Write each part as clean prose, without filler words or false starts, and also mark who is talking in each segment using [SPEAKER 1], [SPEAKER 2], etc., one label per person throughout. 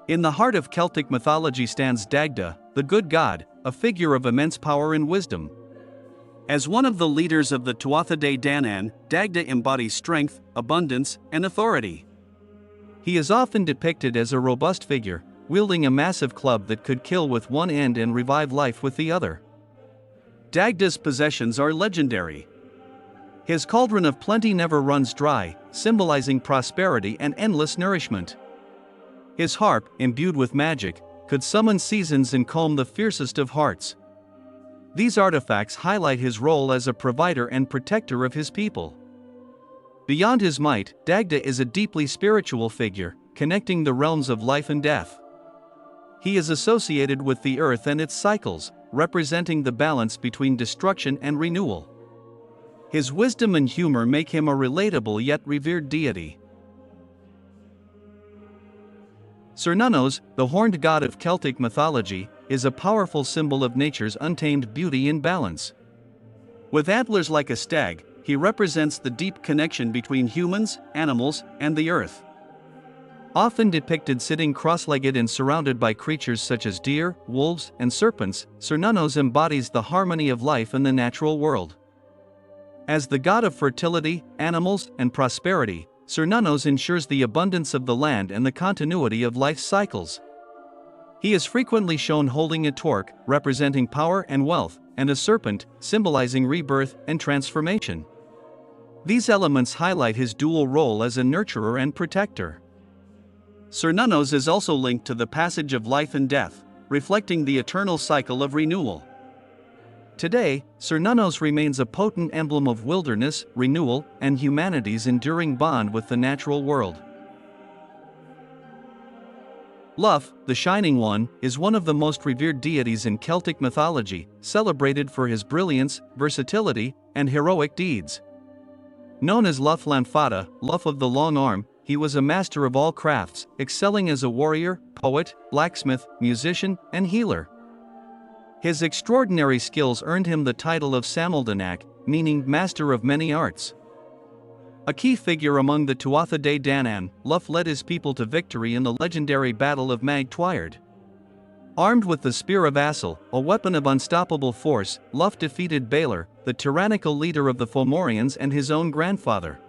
[SPEAKER 1] In the heart of Celtic mythology stands Dagda, the good god, a figure of immense power and wisdom. As one of the leaders of the Tuatha Dé Danann, Dagda embodies strength, abundance, and authority. He is often depicted as a robust figure, wielding a massive club that could kill with one end and revive life with the other. Dagda's possessions are legendary. His cauldron of plenty never runs dry, symbolizing prosperity and endless nourishment. His harp, imbued with magic, could summon seasons and calm the fiercest of hearts. These artifacts highlight his role as a provider and protector of his people. Beyond his might, Dagda is a deeply spiritual figure, connecting the realms of life and death. He is associated with the earth and its cycles, representing the balance between destruction and renewal. His wisdom and humor make him a relatable yet revered deity. Cernunnos, the horned god of Celtic mythology, is a powerful symbol of nature's untamed beauty and balance. With antlers like a stag, he represents the deep connection between humans, animals, and the earth. Often depicted sitting cross-legged and surrounded by creatures such as deer, wolves, and serpents, Cernunnos embodies the harmony of life in the natural world. As the god of fertility, animals, and prosperity, Cernunnos ensures the abundance of the land and the continuity of life's cycles. He is frequently shown holding a torque, representing power and wealth, and a serpent, symbolizing rebirth and transformation. These elements highlight his dual role as a nurturer and protector. Cernunnos is also linked to the passage of life and death, reflecting the eternal cycle of renewal. Today, Cernunnos remains a potent emblem of wilderness, renewal, and humanity's enduring bond with the natural world. Lugh, the Shining One, is one of the most revered deities in Celtic mythology, celebrated for his brilliance, versatility, and heroic deeds. Known as Lugh Lanfada, Lugh of the Long Arm, he was a master of all crafts, excelling as a warrior, poet, blacksmith, musician, and healer. His extraordinary skills earned him the title of Samaldanac, meaning master of many arts. A key figure among the Tuatha Dé Danann, Lugh led his people to victory in the legendary Battle of Mag Tuired. Armed with the Spear of Assal, a weapon of unstoppable force, Lugh defeated Balor, the tyrannical leader of the Fomorians and his own grandfather.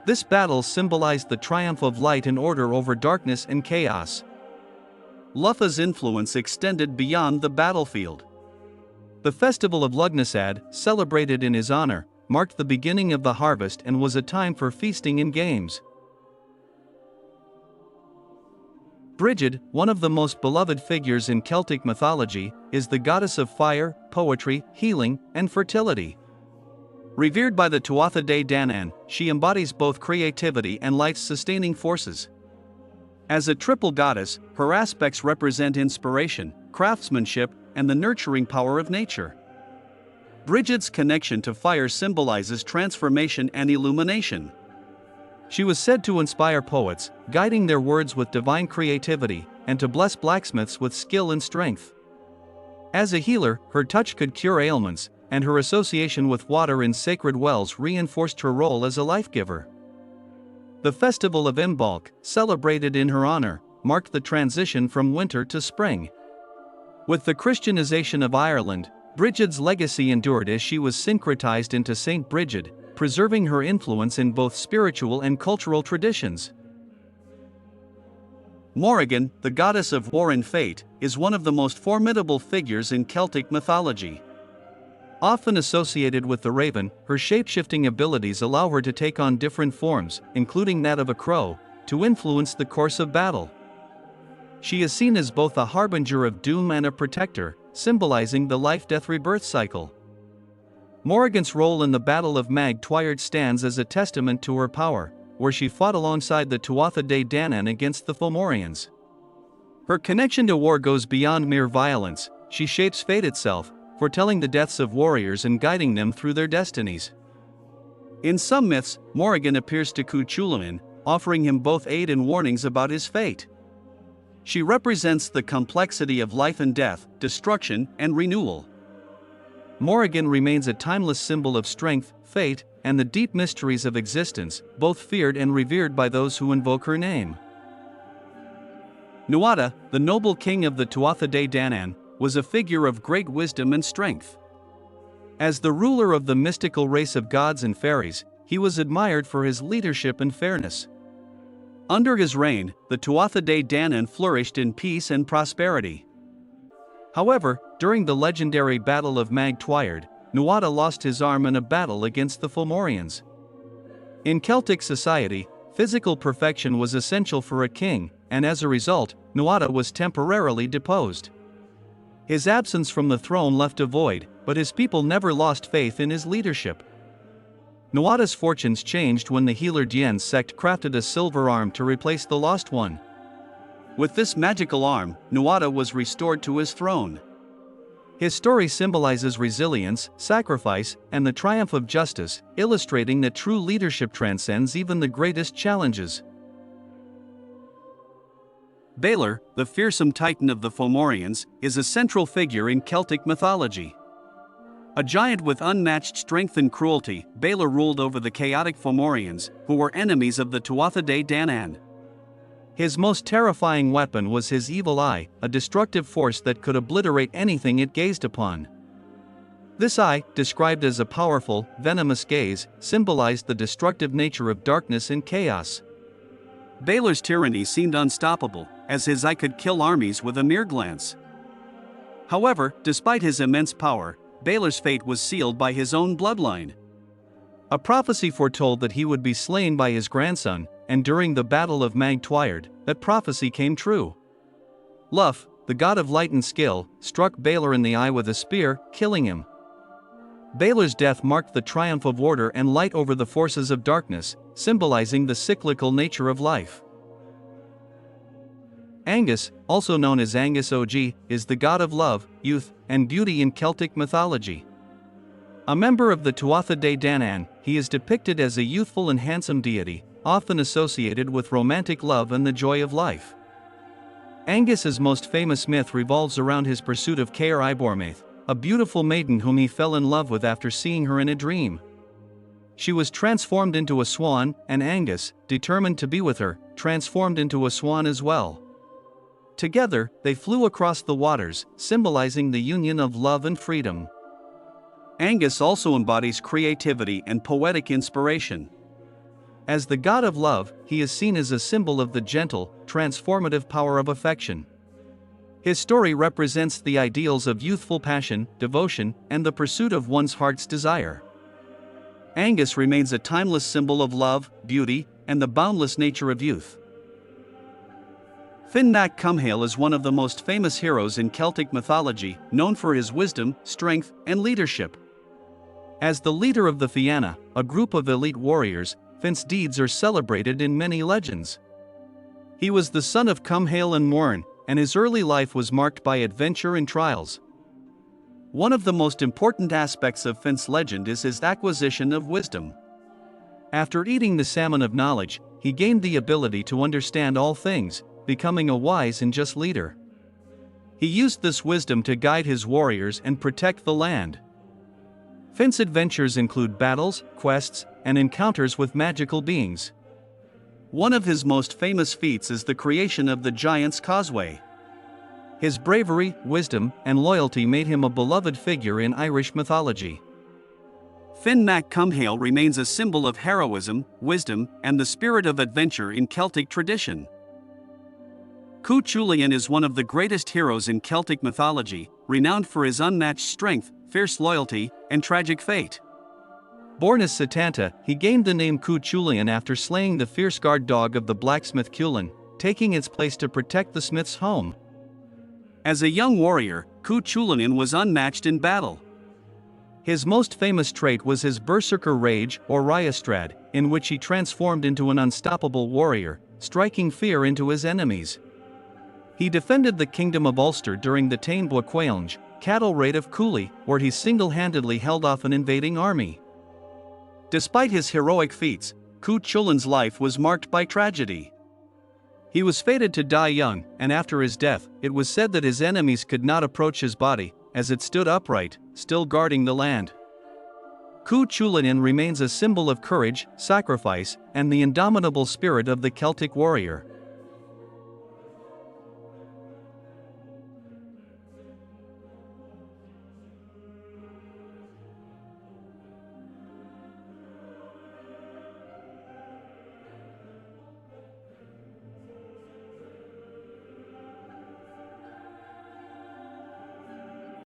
[SPEAKER 1] This battle symbolized the triumph of light and order over darkness and chaos. Lugh's influence extended beyond the battlefield. The festival of Lugnasad, celebrated in his honor, marked the beginning of the harvest and was a time for feasting and games. Brigid, one of the most beloved figures in Celtic mythology, is the goddess of fire, poetry, healing, and fertility. Revered by the Tuatha Dé Danann, she embodies both creativity and life's sustaining forces. As a triple goddess, her aspects represent inspiration, craftsmanship, and the nurturing power of nature. Brigid's connection to fire symbolizes transformation and illumination. She was said to inspire poets, guiding their words with divine creativity, and to bless blacksmiths with skill and strength. As a healer, her touch could cure ailments, and her association with water in sacred wells reinforced her role as a life-giver. The festival of Imbolc, celebrated in her honor, marked the transition from winter to spring. With the Christianization of Ireland, Brigid's legacy endured as she was syncretized into Saint Brigid, preserving her influence in both spiritual and cultural traditions. Morrigan, the goddess of war and fate, is one of the most formidable figures in Celtic mythology. Often associated with the raven, her shape-shifting abilities allow her to take on different forms, including that of a crow, to influence the course of battle. She is seen as both a harbinger of doom and a protector, symbolizing the life-death rebirth cycle. Morrigan's role in the Battle of Mag Tuired stands as a testament to her power, where she fought alongside the Tuatha Dé Danann against the Fomorians. Her connection to war goes beyond mere violence. She shapes fate itself, foretelling the deaths of warriors and guiding them through their destinies. In some myths, Morrigan appears to Cú Chulainn, offering him both aid and warnings about his fate. She represents the complexity of life and death, destruction and renewal. Morrigan remains a timeless symbol of strength, fate, and the deep mysteries of existence, both feared and revered by those who invoke her name. Nuada, the noble king of the Tuatha Dé Danann, was a figure of great wisdom and strength. As the ruler of the mystical race of gods and fairies, he was admired for his leadership and fairness. Under his reign, the Tuatha Dé Danann flourished in peace and prosperity. However, during the legendary Battle of Mag Tuired, Nuada lost his arm in a battle against the Fomorians. In Celtic society, physical perfection was essential for a king, and as a result, Nuada was temporarily deposed. His absence from the throne left a void, but his people never lost faith in his leadership. Nuada's fortunes changed when the healer Dien's sect crafted a silver arm to replace the lost one. With this magical arm, Nuada was restored to his throne. His story symbolizes resilience, sacrifice, and the triumph of justice, illustrating that true leadership transcends even the greatest challenges. Balor, the fearsome titan of the Fomorians, is a central figure in Celtic mythology. A giant with unmatched strength and cruelty, Balor ruled over the chaotic Fomorians, who were enemies of the Tuatha Dé Danann. His most terrifying weapon was his evil eye, a destructive force that could obliterate anything it gazed upon. This eye, described as a powerful, venomous gaze, symbolized the destructive nature of darkness and chaos. Balor's tyranny seemed unstoppable, as his eye could kill armies with a mere glance. However, despite his immense power, Balor's fate was sealed by his own bloodline. A prophecy foretold that he would be slain by his grandson, and during the Battle of Mag Tuired, that prophecy came true. Lugh, the god of light and skill, struck Balor in the eye with a spear, killing him. Balor's death marked the triumph of order and light over the forces of darkness, symbolizing the cyclical nature of life. Angus, also known as Angus Óg, is the god of love, youth, and beauty in Celtic mythology. A member of the Tuatha Dé Danann, he is depicted as a youthful and handsome deity, often associated with romantic love and the joy of life. Angus's most famous myth revolves around his pursuit of Caer Ibormaith, a beautiful maiden whom he fell in love with after seeing her in a dream. She was transformed into a swan, and Angus, determined to be with her, transformed into a swan as well. Together, they flew across the waters, symbolizing the union of love and freedom. Angus also embodies creativity and poetic inspiration. As the god of love, he is seen as a symbol of the gentle, transformative power of affection. His story represents the ideals of youthful passion, devotion, and the pursuit of one's heart's desire. Angus remains a timeless symbol of love, beauty, and the boundless nature of youth. Fionn mac Cumhaill is one of the most famous heroes in Celtic mythology, known for his wisdom, strength, and leadership. As the leader of the Fianna, a group of elite warriors, Fionn's deeds are celebrated in many legends. He was the son of Cumhaill and Morrigan, and his early life was marked by adventure and trials. One of the most important aspects of Fionn's legend is his acquisition of wisdom. After eating the salmon of knowledge, he gained the ability to understand all things, becoming a wise and just leader. He used this wisdom to guide his warriors and protect the land. Fionn's adventures include battles, quests, and encounters with magical beings. One of his most famous feats is the creation of the Giant's Causeway. His bravery, wisdom, and loyalty made him a beloved figure in Irish mythology. Fionn mac Cumhaill remains a symbol of heroism, wisdom, and the spirit of adventure in Celtic tradition. Cú Chulainn is one of the greatest heroes in Celtic mythology, renowned for his unmatched strength, fierce loyalty, and tragic fate. Born as Setanta, he gained the name Cú Chulainn after slaying the fierce guard dog of the blacksmith Culainn, taking its place to protect the smith's home. As a young warrior, Cú Chulainn was unmatched in battle. His most famous trait was his berserker rage, or Ryastrad, in which he transformed into an unstoppable warrior, striking fear into his enemies. He defended the kingdom of Ulster during the Táin Bua Chulainn, cattle raid of Cooley, where he single-handedly held off an invading army. Despite his heroic feats, Cú Chulainn's life was marked by tragedy. He was fated to die young, and after his death, it was said that his enemies could not approach his body, as it stood upright, still guarding the land. Cú Chulainn remains a symbol of courage, sacrifice, and the indomitable spirit of the Celtic warrior.